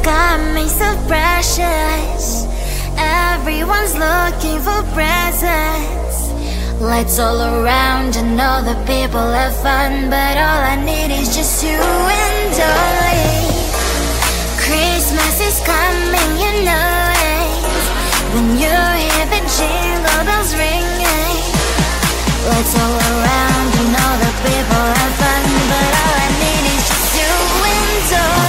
got me so precious. Everyone's looking for presents. Lights all around and all the people have fun, but all I need is just you and I. Christmas is coming, you know it. When you hear the jingle bells ringing, lights all around and all the people have fun, but all I need is just you and I.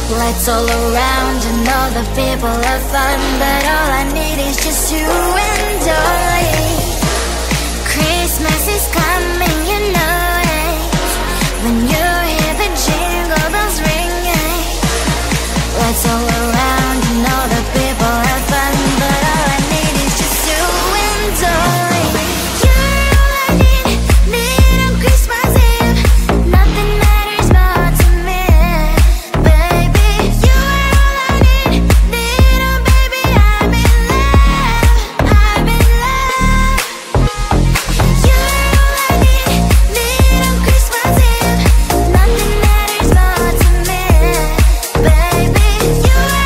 Lights all around and all the people have fun, but all I need is just you and I. Christmas is coming, you know it. When you hear the jingle bells ringing, lights all around and all the people have fun, but all I need is just you and I. You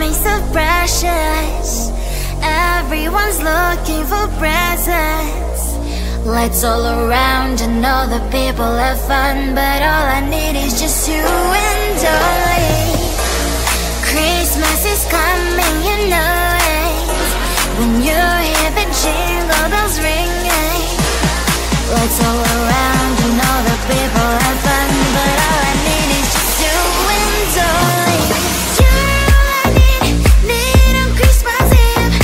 coming so precious. Everyone's looking for presents. Lights all around and all the people have fun, but all I need is just you and only. Christmas is coming, you know it. When you hear the jingle bells ringing. Lights all around and all the people have fun, but all I need is just you and only. You're all I need on Christmas Eve.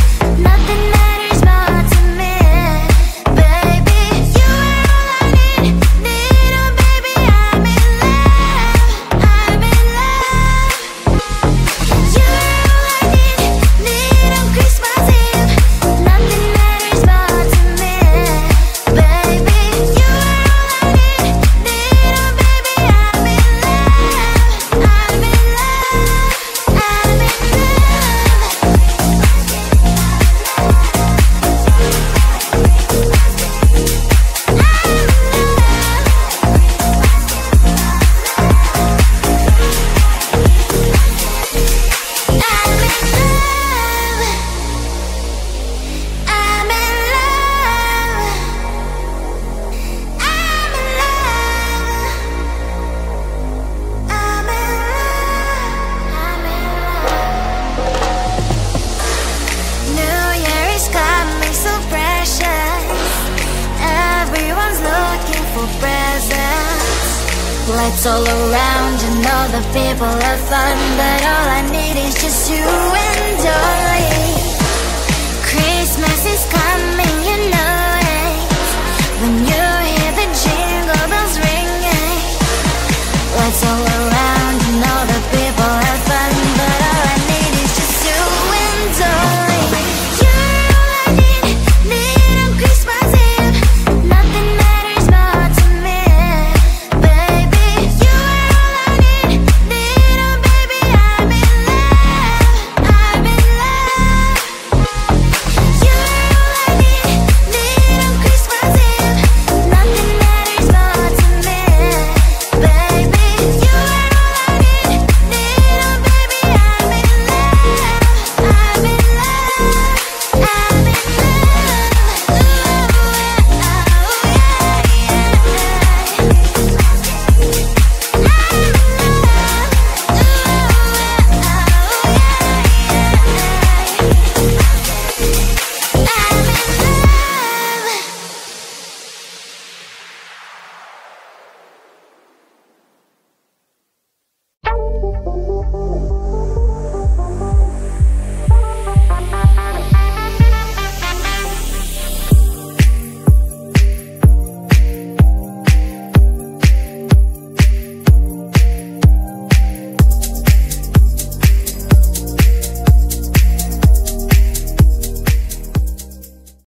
Nothing matters more to me, baby. You're all I need oh baby, I'm in love, I'm in love. You're all I need on Christmas Eve. Nothing matters more to me, baby. You're all I need oh baby, I'm in love, I'm in love, I'm in love. New Year is coming so precious. Everyone's looking for presents. Lights all around and all the people have fun, but all I need is just you and only. Christmas is coming,